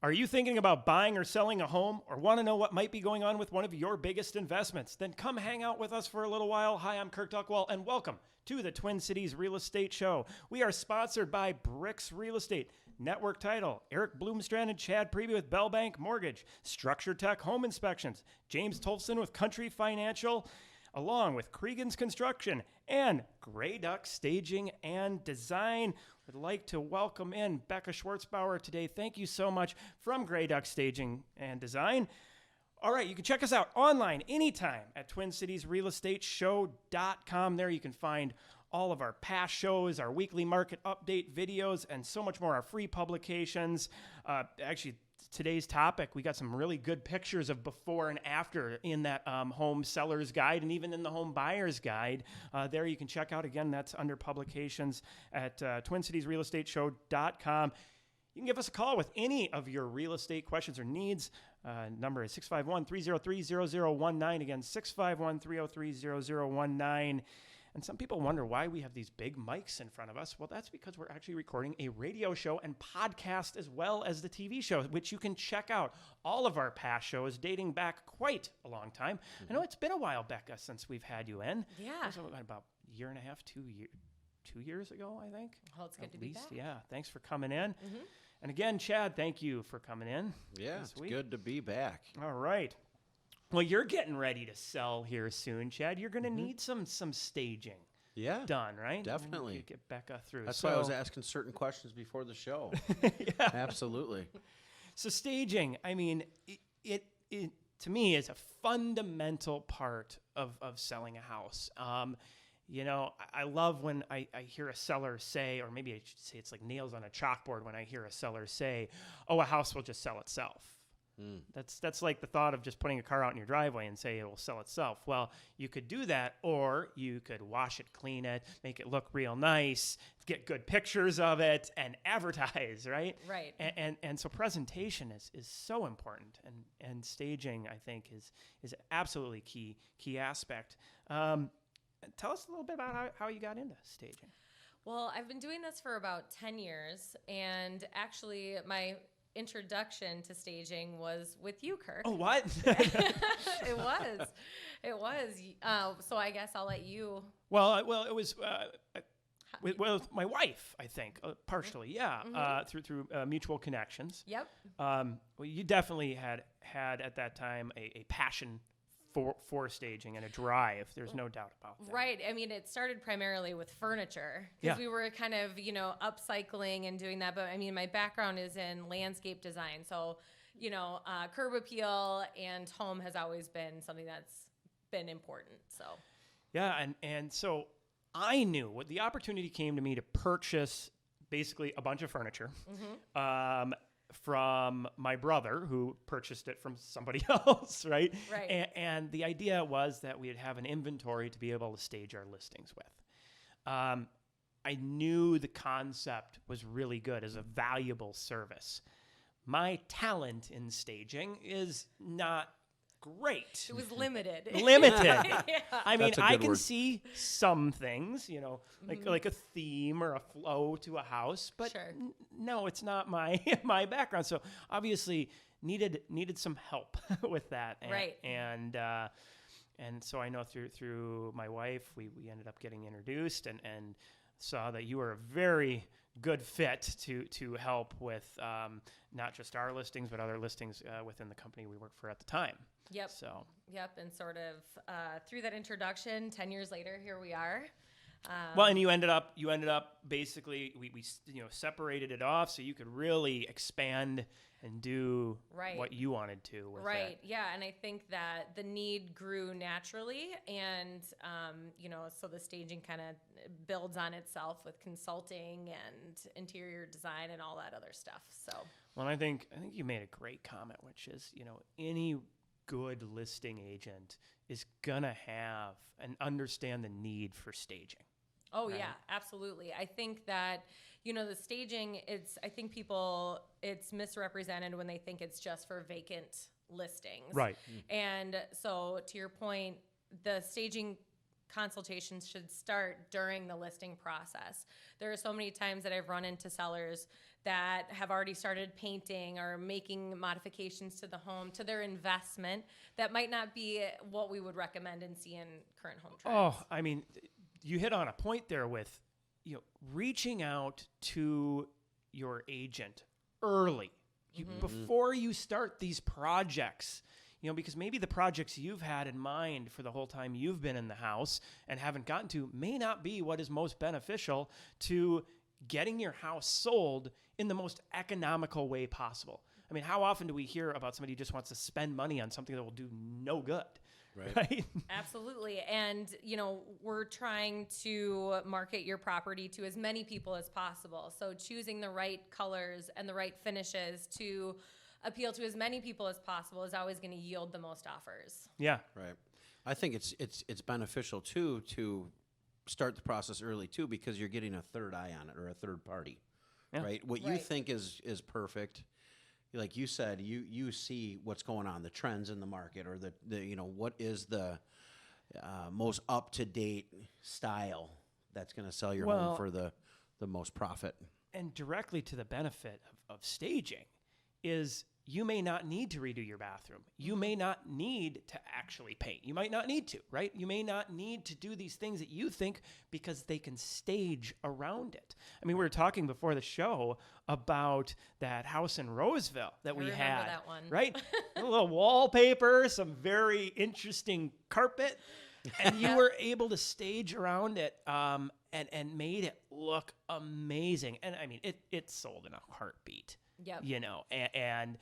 Are you thinking about buying or selling a home or want to know what might be going on with one of your biggest investments? Then come hang out with us for a little while. Hi, I'm Kirk Duckwall, and welcome to the Twin Cities Real Estate Show. We are sponsored by Bricks Real Estate, Network Title, Eric Bloomstrand and Chad Preby with Bell Bank Mortgage, Structure Tech Home Inspections, James Tolfson with Country Financial, along with Cregan's Construction and Gray Duck Staging and Design. Would like to welcome in Becca Schwartzbauer today. Thank you so much from Gray Duck Staging and Design. All right, you can check us out online anytime at TwinCitiesRealEstateShow.com. There you can find all of our past shows, our weekly market update videos, and so much more, our free publications. Actually, today's topic, we got some really good pictures of before and after in that home seller's guide and even in the home buyer's guide. There you can check out, again, that's under publications at TwinCitiesRealEstateShow.com. You can give us a call with any of your real estate questions or needs. Number is 651-303-0019. Again, 651-303-0019. And some people wonder why we have these big mics in front of us. Well, that's because we're actually recording a radio show and podcast as well as the TV show, which you can check out. All of our past shows dating back quite a long time. Mm-hmm. I know it's been a while, Becca, since we've had you in. Yeah. It was about a year and a half, 2 years ago, I think. Well, it's good to be back. Yeah, thanks for coming in. Mm-hmm. And again, Chad, thank you for coming in. Yeah, it's good to be back. All right. Well, you're getting ready to sell here soon, Chad. You're going to need some staging done, right? Definitely. Get Becca through. That's why I was asking certain questions before the show. Yeah. Absolutely. So staging, I mean, it to me is a fundamental part of selling a house. You know, I love when I hear a seller say, or maybe I should say it's like nails on a chalkboard when I hear a seller say, oh, a house will just sell itself. Mm. That's like the thought of just putting a car out in your driveway and say it will sell itself. Well, you could do that, or you could wash it, clean it, make it look real nice, get good pictures of it, and advertise, right? Right. And so presentation is so important, and staging, I think, is absolutely key aspect. Tell us a little bit about how you got into staging. Well, I've been doing this for about 10 years, and actually my introduction to staging was with you, Kirk. Oh, what? It was. So I guess I'll let you. Well, it was with my wife, I think, partially, yeah, mm-hmm. through mutual connections. Yep. Well, you definitely had at that time a passion for staging and a drive. There's no doubt about that. Right. I mean, it started primarily with furniture because we were kind of, upcycling and doing that. But I mean, my background is in landscape design. So, curb appeal and home has always been something that's been important. So, yeah. And so I knew what the opportunity came to me to purchase basically a bunch of furniture. Mm-hmm. From my brother, who purchased it from somebody else, right? Right. And the idea was that we'd have an inventory to be able to stage our listings with. I knew the concept was really good as a valuable service. My talent in staging is not great. It was limited. Yeah. I mean, I can word. see some things, like a theme or a flow to a house, but sure. No, it's not my background. So obviously needed some help with that. Right. And so I know through my wife, we ended up getting introduced and saw that you were a very good fit to help with not just our listings, but other listings within the company we worked for at the time. Yep. So. Yep. And sort of through that introduction, 10 years later, here we are. Well, and you ended up basically we separated it off so you could really expand and do what you wanted to with right. that. Yeah. And I think that the need grew naturally, and so the staging kind of builds on itself with consulting and interior design and all that other stuff. So. Well, I think you made a great comment, which is any good listing agent is gonna have and understand the need for staging. Oh, right? Yeah, absolutely. I think that, the staging, it's misrepresented when they think it's just for vacant listings. Right. And so to your point, the staging consultations should start during the listing process. There are so many times that I've run into sellers that have already started painting or making modifications to the home, to their investment, that might not be what we would recommend and see in current home trends. Oh, I mean, you hit on a point there with, reaching out to your agent early, before you start these projects. Because maybe the projects you've had in mind for the whole time you've been in the house and haven't gotten to may not be what is most beneficial to getting your house sold in the most economical way possible. I mean, how often do we hear about somebody who just wants to spend money on something that will do no good? Right? Absolutely. And, we're trying to market your property to as many people as possible. So choosing the right colors and the right finishes to appeal to as many people as possible is always going to yield the most offers. Yeah. Right. I think it's beneficial too to start the process early too, because you're getting a third eye on it, or a third party. Yeah. Right. What you think is perfect, like you said, you see what's going on, the trends in the market, or the what is the most up to date style that's going to sell your home for the most profit. And directly to the benefit of staging is, you may not need to redo your bathroom. You may not need to actually paint. You might not need to, right? You may not need to do these things that you think, because they can stage around it. I mean, we were talking before the show about that house in Roseville that we had. That one. Right? A little wallpaper, some very interesting carpet, and you were able to stage around it and made it look amazing. And I mean, it sold in a heartbeat. Yep. And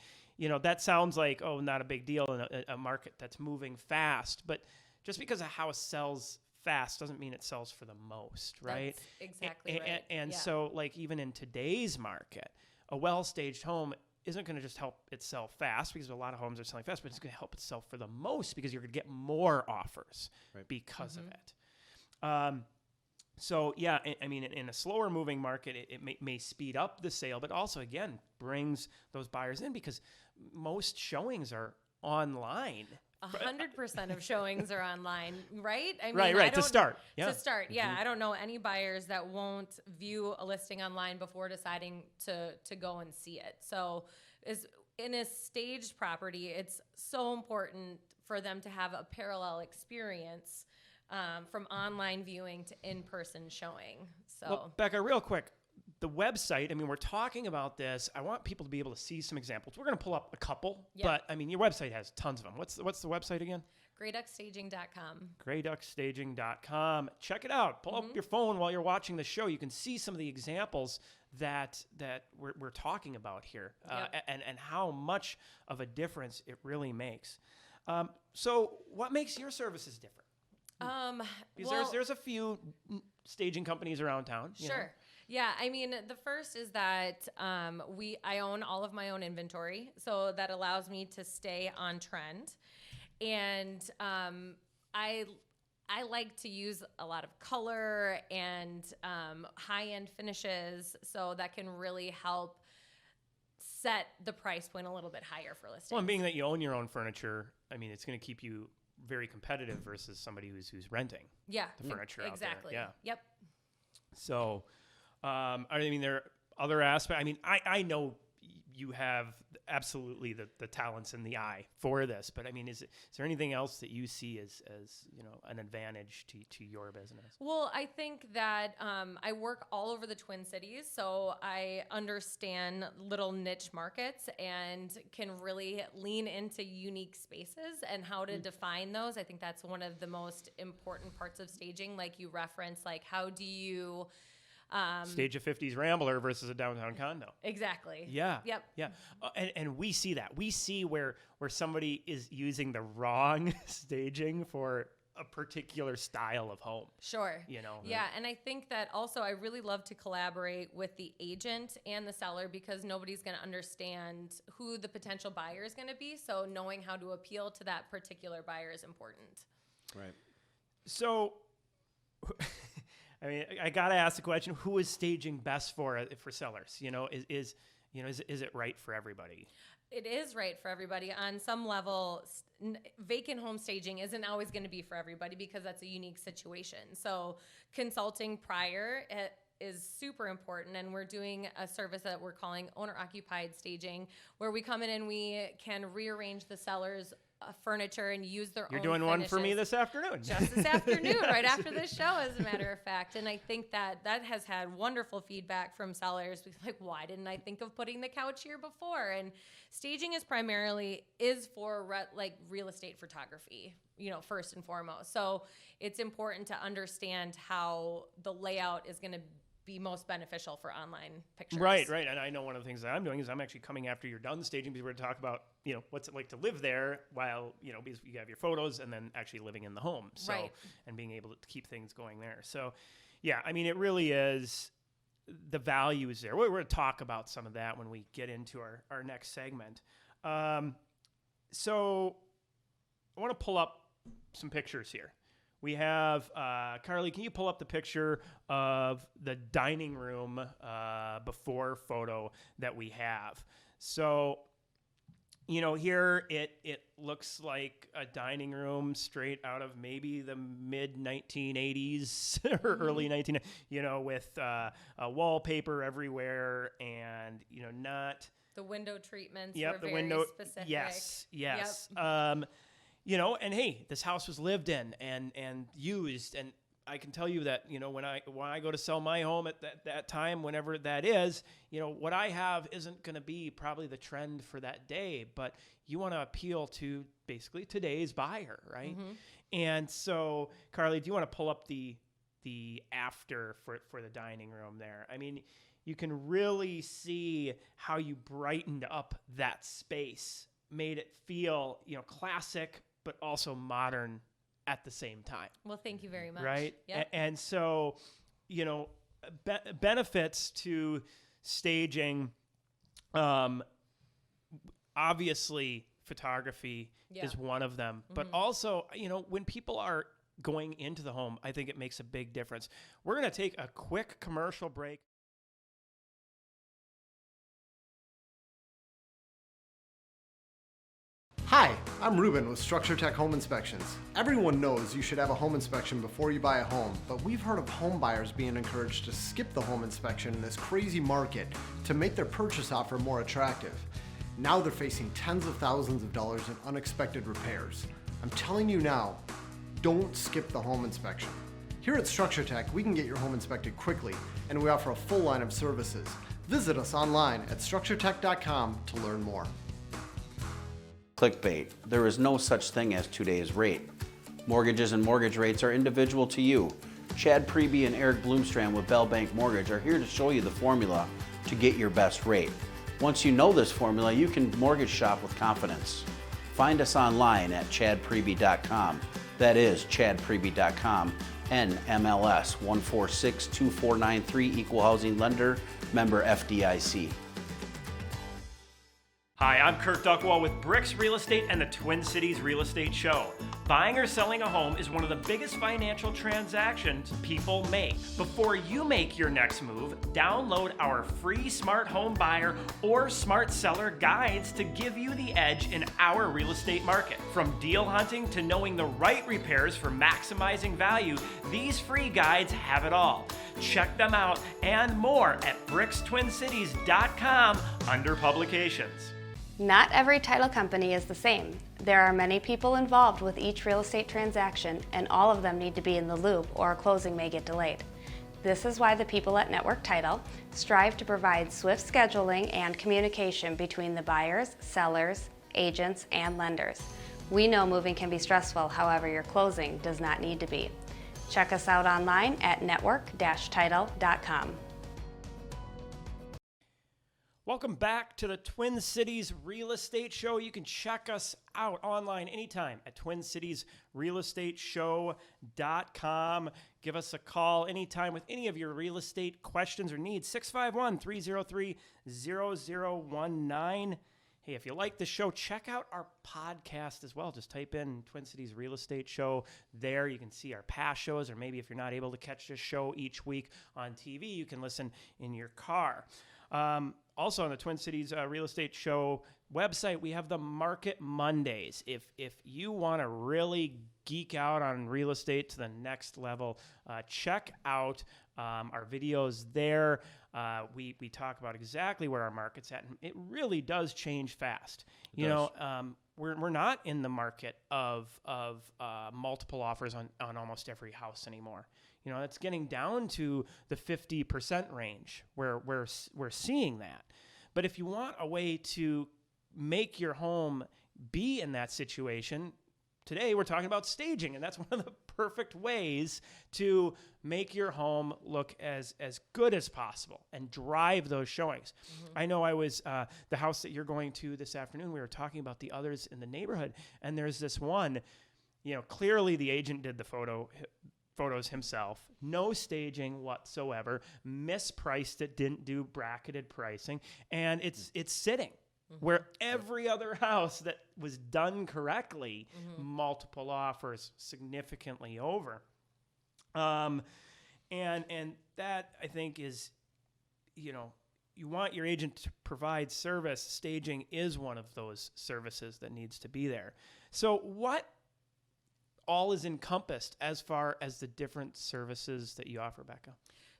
that sounds like, not a big deal in a market that's moving fast. But just because a house sells fast doesn't mean it sells for the most, right? That's exactly right. And so, like, even in today's market, a well-staged home isn't going to just help it sell fast, because a lot of homes are selling fast, but it's going to help it sell for the most, because you're going to get more offers because of it. So, yeah, I mean, in a slower moving market, it may speed up the sale, but also, again, brings those buyers in, because most showings are online. 100% of showings are online, right? I mean, right. To start. To start, yeah. I don't know any buyers that won't view a listing online before deciding to go and see it. So in a staged property, it's so important for them to have a parallel experience from online viewing to in-person showing. So, well, Becca, real quick, the website, I mean, we're talking about this. I want people to be able to see some examples. We're going to pull up a couple, but I mean, your website has tons of them. What's the website again? grayduckstaging.com. grayduckstaging.com. Check it out. Pull up your phone while you're watching the show. You can see some of the examples that we're talking about here, and how much of a difference it really makes. So what makes your services different? Because there's a few staging companies around town. You know? Yeah, I mean, the first is that I own all of my own inventory, so that allows me to stay on trend. And I like to use a lot of color and high-end finishes, so that can really help set the price point a little bit higher for listings. Well, and being that you own your own furniture, I mean, it's going to keep you very competitive versus somebody who's renting the furniture out there. Exactly. Yep. So, I mean, there are other aspects. I mean, I know you have absolutely the talents and the eye for this, but I mean, is there anything else that you see as an advantage to your business? Well, I think that I work all over the Twin Cities, so I understand little niche markets and can really lean into unique spaces and how to define those. I think that's one of the most important parts of staging. Like you referenced, like how do you stage a 50s Rambler versus a downtown condo. Exactly. Yeah. Yep. Yeah. And we see that. We see where somebody is using the wrong staging for a particular style of home. Sure. Yeah, and I think that also I really love to collaborate with the agent and the seller, because nobody's going to understand who the potential buyer is going to be. So knowing how to appeal to that particular buyer is important. Right. So I mean, I gotta ask the question: who is staging best for sellers? Is it right for everybody? It is right for everybody on some level. Vacant home staging isn't always going to be for everybody, because that's a unique situation. So consulting prior is super important. And we're doing a service that we're calling owner-occupied staging, where we come in and we can rearrange the seller's furniture and use their You're own doing one finishes. for me this afternoon. Just this afternoon, right after this show, as a matter of fact. And I think that has had wonderful feedback from sellers. Like, why didn't I think of putting the couch here before? And staging is for real estate photography, first and foremost. So it's important to understand how the layout is going to be most beneficial for online pictures. Right. And I know one of the things that I'm doing is I'm actually coming after you're done staging, because we're going to talk about, what's it like to live there while, because you have your photos and then actually living in the home. So, right. And being able to keep things going there. So, yeah, I mean, it really is, the value is there. We're going to talk about some of that when we get into our next segment. So I want to pull up some pictures here. We have, Carly, can you pull up the picture of the dining room before photo that we have? So, here it looks like a dining room straight out of maybe the mid 1980s or early 19, with wallpaper everywhere and, not. The window treatments Yep, were the very window. specific. Yes. Yep. And hey, this house was lived in and used, and I can tell you that, when I go to sell my home at that time, whenever that is, what I have isn't going to be probably the trend for that day, but you want to appeal to basically today's buyer, right? Mm-hmm. And so, Carly, do you want to pull up the after for the dining room there? I mean, you can really see how you brightened up that space, made it feel, classic, but also modern at the same time. Well, thank you very much. Right? Yep. And so, benefits to staging, obviously photography is one of them, but also, when people are going into the home, I think it makes a big difference. We're going to take a quick commercial break. Hi, I'm Ruben with Structure Tech Home Inspections. Everyone knows you should have a home inspection before you buy a home, but we've heard of home buyers being encouraged to skip the home inspection in this crazy market to make their purchase offer more attractive. Now they're facing tens of thousands of dollars in unexpected repairs. I'm telling you now, don't skip the home inspection. Here at Structure Tech, we can get your home inspected quickly, and we offer a full line of services. Visit us online at structuretech.com to learn more. Clickbait. There is no such thing as today's rate. Mortgages and mortgage rates are individual to you. Chad Preby and Eric Bloomstrand with Bell Bank Mortgage are here to show you the formula to get your best rate. Once you know this formula, you can mortgage shop with confidence. Find us online at chadpreby.com. That is chadpreby.com. NMLS 1462493, Equal Housing Lender, member FDIC. Hi, I'm Kirk Duckwall with Bricks Real Estate and the Twin Cities Real Estate Show. Buying or selling a home is one of the biggest financial transactions people make. Before you make your next move, download our free Smart Home Buyer or Smart Seller guides to give you the edge in our real estate market. From deal hunting to knowing the right repairs for maximizing value, these free guides have it all. Check them out and more at brickstwincities.com under publications. Not every title company is the same. There are many people involved with each real estate transaction, and all of them need to be in the loop or a closing may get delayed. This is why the people at Network Title strive to provide swift scheduling and communication between the buyers, sellers, agents, and lenders. We know moving can be stressful, however, your closing does not need to be. Check us out online at network-title.com. Welcome back to the Twin Cities Real Estate Show. You can check us out online anytime at twincitiesrealestateshow.com. Give us a call anytime with any of your real estate questions or needs. 651-303-0019. Hey, if you like the show, check out our podcast as well. Just type in Twin Cities Real Estate Show there. You can see our past shows, or maybe if you're not able to catch this show each week on TV, you can listen in your car. Also on the Twin Cities Real Estate Show website, we have the Market Mondays. If you want to really geek out on real estate to the next level, check out our videos there. We talk about exactly where our market's at, and it really does change fast. We're not in the market of multiple offers on almost every house anymore. It's getting down to the 50% range where we're seeing that. But if you want a way to make your home be in that situation, today we're talking about staging, and that's one of the perfect ways to make your home look as good as possible and drive those showings. Mm-hmm. I know I was, the house that you're going to this afternoon, we were talking about the others in the neighborhood, and there's this one, clearly the agent did the photos himself, no staging whatsoever, mispriced it, didn't do bracketed pricing, and it's sitting. Mm-hmm. Where every other house that was done correctly, multiple offers significantly over. And that, I think, is, you want your agent to provide service. Staging is one of those services that needs to be there. So what all is encompassed as far as the different services that you offer, Becca?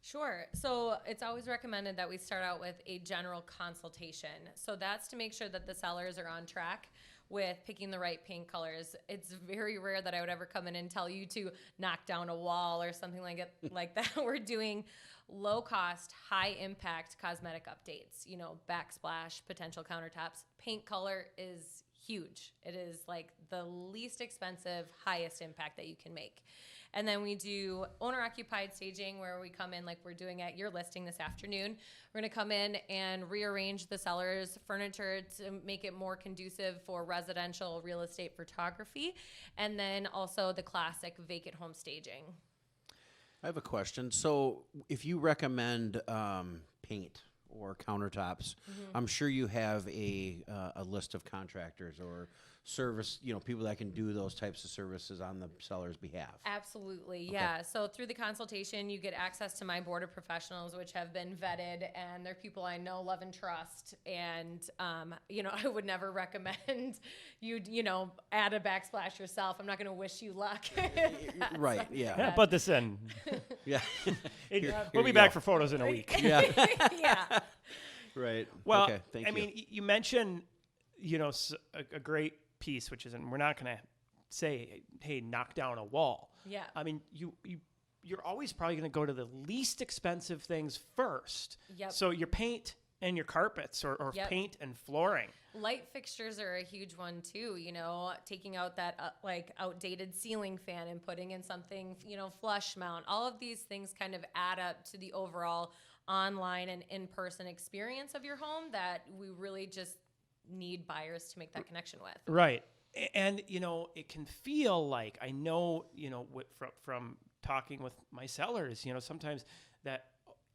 Sure. So it's always recommended that we start out with a general consultation. So that's to make sure that the sellers are on track with picking the right paint colors. It's very rare that I would ever come in and tell you to knock down a wall or something like that. We're doing low cost, high impact cosmetic updates, backsplash, potential countertops. Paint color is huge. It is like the least expensive, highest impact that you can make. And then we do owner-occupied staging where we come in like we're doing at your listing this afternoon. We're going to come in and rearrange the seller's furniture to make it more conducive for residential real estate photography. And then also the classic vacant home staging. I have a question. So if you recommend paint or countertops, I'm sure you have a list of contractors or service, people that can do those types of services on the seller's behalf. Absolutely, Okay. yeah. So through the consultation, you get access to my board of professionals, which have been vetted, and they're people I know, love, and trust. And I would never recommend you, add a backsplash yourself. I'm not going to wish you luck. Right? Yeah. Put this in. Yeah. We'll be back for photos in a week. Yeah. Yeah. Right. Well, okay, thank you. You mentioned, a great piece, which is, and we're not going to say, hey, knock down a wall. Yeah. I mean, you're always probably going to go to the least expensive things first. Yep. So your paint and your carpets or Yep. paint and flooring. Light fixtures are a huge one too, taking out that outdated ceiling fan and putting in something, flush mount. All of these things kind of add up to the overall online and in-person experience of your home that we really just need buyers to make that connection with. Right. And, it can feel like, I know, from talking with my sellers, sometimes that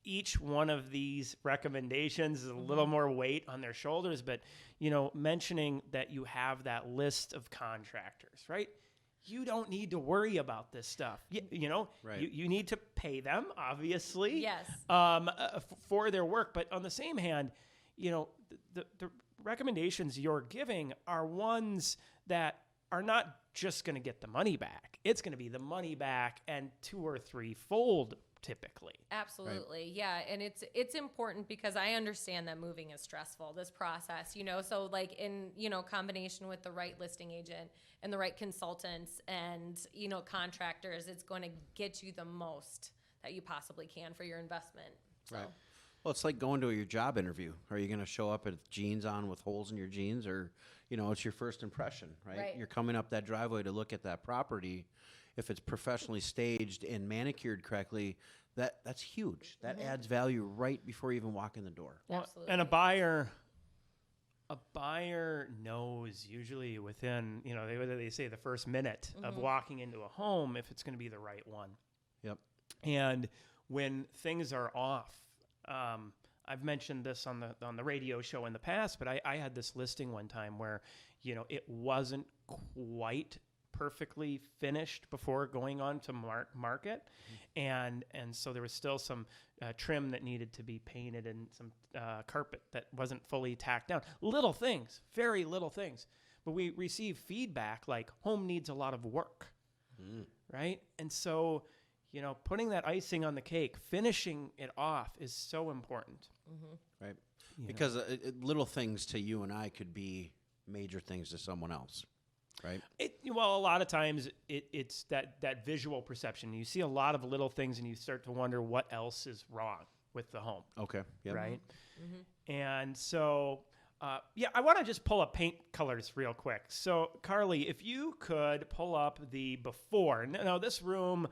each one of these recommendations is a little more weight on their shoulders, but, mentioning that you have that list of contractors, right? You don't need to worry about this stuff. Right. You need to pay them, obviously, Yes. For their work. But on the same hand, the recommendations you're giving are ones that are not just going to get the money back. It's going to be the money back and 2 or 3-fold typically. Absolutely. Right. Yeah. And it's important because I understand that moving is stressful, this process, so like in, combination with the right listing agent and the right consultants and, contractors, it's going to get you the most that you possibly can for your investment. So. Right. Well, it's like going to your job interview. Are you going to show up with jeans on with holes in your jeans, or, it's your first impression, right? You're coming up that driveway to look at that property. If it's professionally staged and manicured correctly, that's huge. That adds value right before you even walk in the door. Absolutely. And a buyer knows usually within, they say the first minute of walking into a home if it's going to be the right one. Yep. And when things are off, I've mentioned this on the radio show in the past, but I had this listing one time where, it wasn't quite perfectly finished before going on to market. And so there was still some trim that needed to be painted and some carpet that wasn't fully tacked down. Little things, very little things. But we received feedback like home needs a lot of work, right? And so, putting that icing on the cake, finishing it off is so important. Right. Because little things to you and I could be major things to someone else, right? Well, a lot of times it's that visual perception. You see a lot of little things and you start to wonder what else is wrong with the home. Okay. Yep. Right? And so, I want to just pull up paint colors real quick. So, Carly, if you could pull up the before. Now, this room,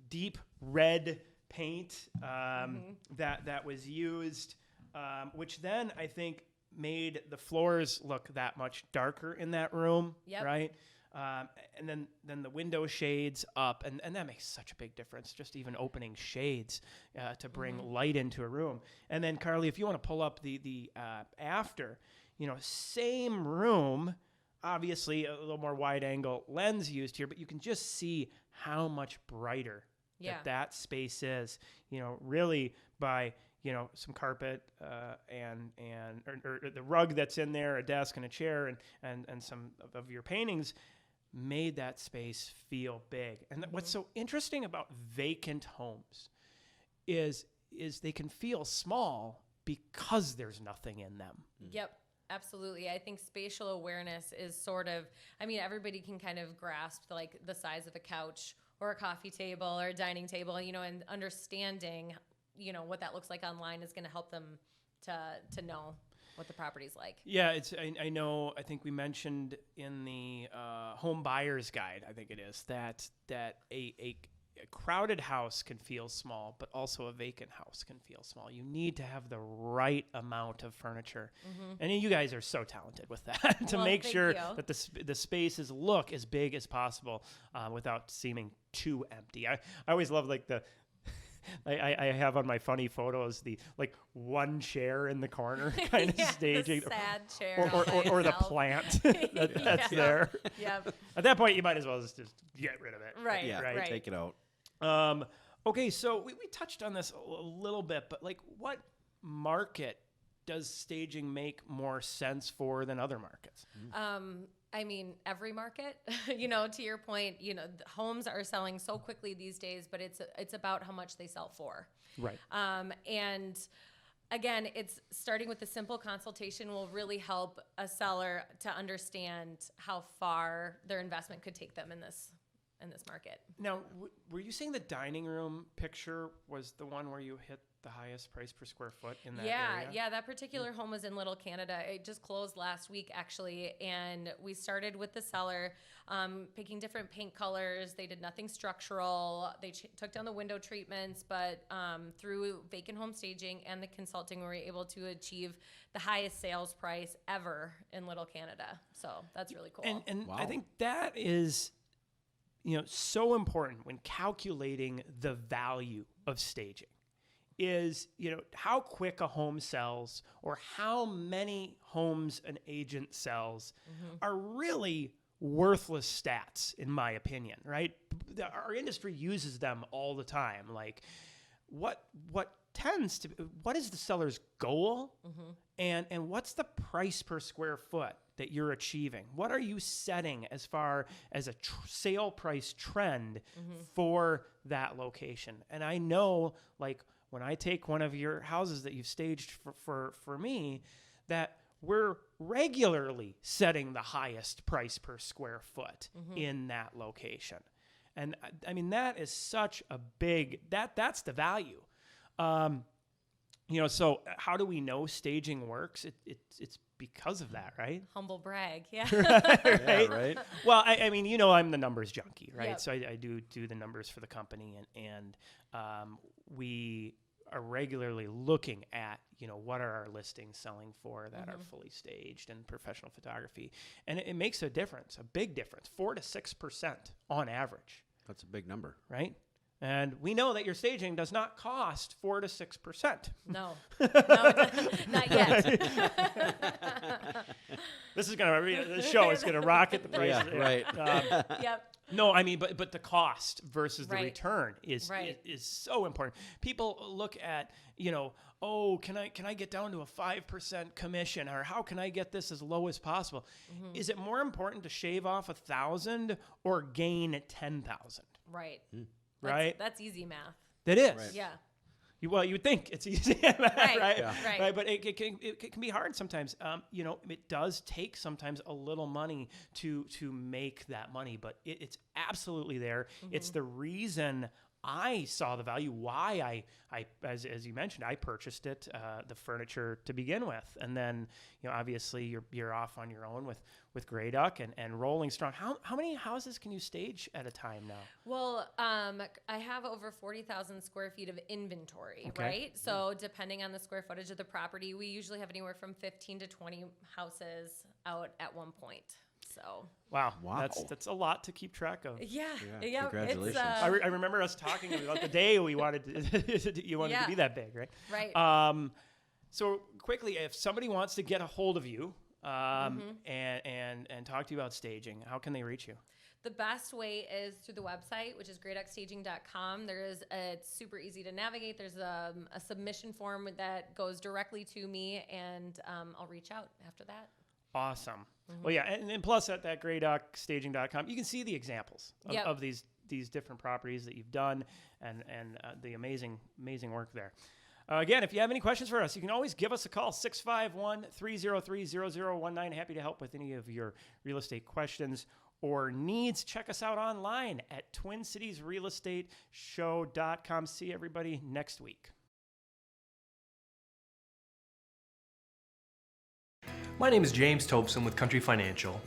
deep red paint that was used, which then I think made the floors look that much darker in that room, right? And then the window shades up, and that makes such a big difference, just even opening shades to bring light into a room. And then, Carly, if you want to pull up the after, same room, obviously a little more wide angle lens used here, but you can just see how much brighter that space is, really by, some carpet or the rug that's in there, a desk and a chair and some of your paintings made that space feel big. And what's so interesting about vacant homes is they can feel small because there's nothing in them. Yep. Absolutely. I think spatial awareness is everybody can kind of grasp like the size of a couch or a coffee table or a dining table, and understanding, what that looks like online is going to help them to know what the property's like. Yeah, I know, I think we mentioned in the home buyer's guide, I think it is, that a crowded house can feel small, but also a vacant house can feel small. You need to have the right amount of furniture. And you guys are so talented with that to make sure that the spaces look as big as possible without seeming too empty. I always love like I have on my funny photos the like one chair in the corner kind of staging, the sad chair, or the plant that's there. Yep. At that point, you might as well just get rid of it. Right. Yeah. Right. Take it out. Okay, so we touched on this a little bit, but like, what market does staging make more sense for than other markets? Every market, to your point, homes are selling so quickly these days, but it's about how much they sell for. Right. And again, it's starting with a simple consultation will really help a seller to understand how far their investment could take them in this market. Now, were you saying the dining room picture was the one where you hit the highest price per square foot in that area? Yeah, that particular home was in Little Canada. It just closed last week, actually, and we started with the seller picking different paint colors. They did nothing structural. They took down the window treatments, but through vacant home staging and the consulting, we were able to achieve the highest sales price ever in Little Canada. So that's really cool. And wow. I think that is so important when calculating the value of staging is, how quick a home sells or how many homes an agent sells are really worthless stats, in my opinion, right? Our industry uses them all the time. Like, what is the seller's goal and what's the price per square foot that you're achieving? What are you setting as far as a sale price trend for that location? And I know, like, when I take one of your houses that you've staged for me, that we're regularly setting the highest price per square foot in that location. And I mean, that is such a big, that's the value. So how do we know staging works? It's because of that, right? Humble brag, yeah. Right? Yeah, right. Well, I'm the numbers junkie, right? Yep. So I do the numbers for the company, and we are regularly looking at, what are our listings selling for that are fully staged and professional photography. And it makes a difference, a big difference, 4 to 6% on average. That's a big number. Right? And we know that your staging does not cost 4 to 6%. No, not yet. The show is gonna rocket the price. Yeah, right. Yep. No, I mean, but the cost versus the Right. return is so important. People look at, can I get down to a 5% commission, or how can I get this as low as possible? Mm-hmm. Is it more important to shave off 1,000 or gain 10,000? Right. Right. That's easy math. That is. Right. Yeah. You would think it's easy, right? Right. Yeah. Right. But it can be hard sometimes. It does take sometimes a little money to make that money, but it's absolutely there. Mm-hmm. It's the reason I saw the value, why I as you mentioned, I purchased it, the furniture to begin with. And then, obviously you're off on your own with Grey Duck and rolling strong. How many houses can you stage at a time now? Well, I have over 40,000 square feet of inventory, right? So depending on the square footage of the property, we usually have anywhere from 15 to 20 houses out at one point. So wow. Wow. That's a lot to keep track of. yeah. Congratulations. I remember us talking about the day we wanted you wanted to be that big, right? Right. So quickly, if somebody wants to get a hold of you and talk to you about staging, how can they reach you? The best way is through the website, which is greyduckstaging.com. It's super easy to navigate. There's a submission form that goes directly to me, and I'll reach out after that. Awesome. Mm-hmm. Well, yeah, and plus at that greyduckstaging.com, you can see the examples of these different properties that you've done and the amazing work there. Again, if you have any questions for us, you can always give us a call, 651-303-0019. Happy to help with any of your real estate questions or needs. Check us out online at TwinCitiesRealEstateShow.com. See everybody next week. My name is James Tobson with Country Financial.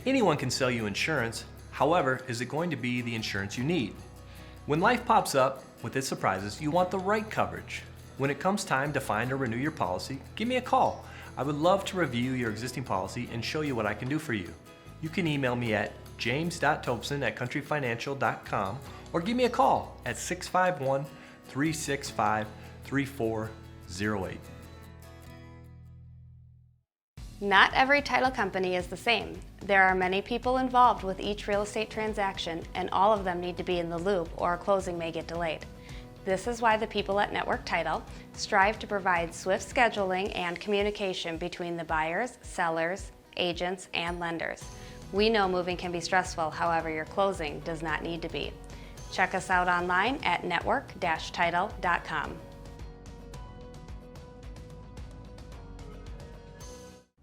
Anyone can sell you insurance. However, is it going to be the insurance you need? When life pops up with its surprises, you want the right coverage. When it comes time to find or renew your policy, give me a call. I would love to review your existing policy and show you what I can do for you. You can email me at james.tobson@countryfinancial.com or give me a call at 651-365-3408. Not every title company is the same. There are many people involved with each real estate transaction, and all of them need to be in the loop or a closing may get delayed. This is why the people at Network Title strive to provide swift scheduling and communication between the buyers, sellers, agents, and lenders. We know moving can be stressful, however, your closing does not need to be. Check us out online at network-title.com.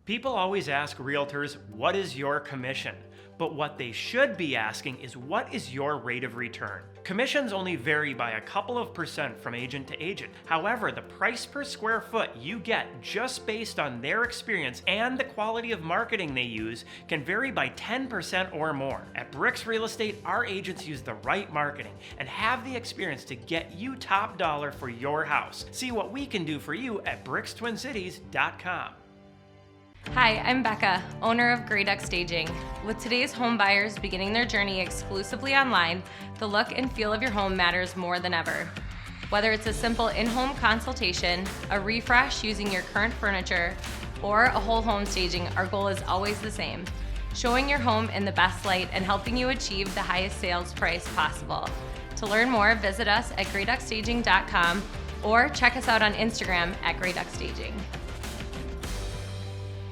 People always ask realtors, what is your commission? But what they should be asking is, what is your rate of return? Commissions only vary by a couple of % from agent to agent. However, the price per square foot you get just based on their experience and the quality of marketing they use can vary by 10% or more. At Bricks Real Estate, our agents use the right marketing and have the experience to get you top dollar for your house. See what we can do for you at brickstwincities.com. Hi, I'm Becca, owner of Grey Duck Staging. With today's home buyers beginning their journey exclusively online, the look and feel of your home matters more than ever. Whether it's a simple in-home consultation, a refresh using your current furniture, or a whole home staging, our goal is always the same: showing your home in the best light and helping you achieve the highest sales price possible. To learn more, visit us at greyduckstaging.com or check us out on Instagram at greyduckstaging.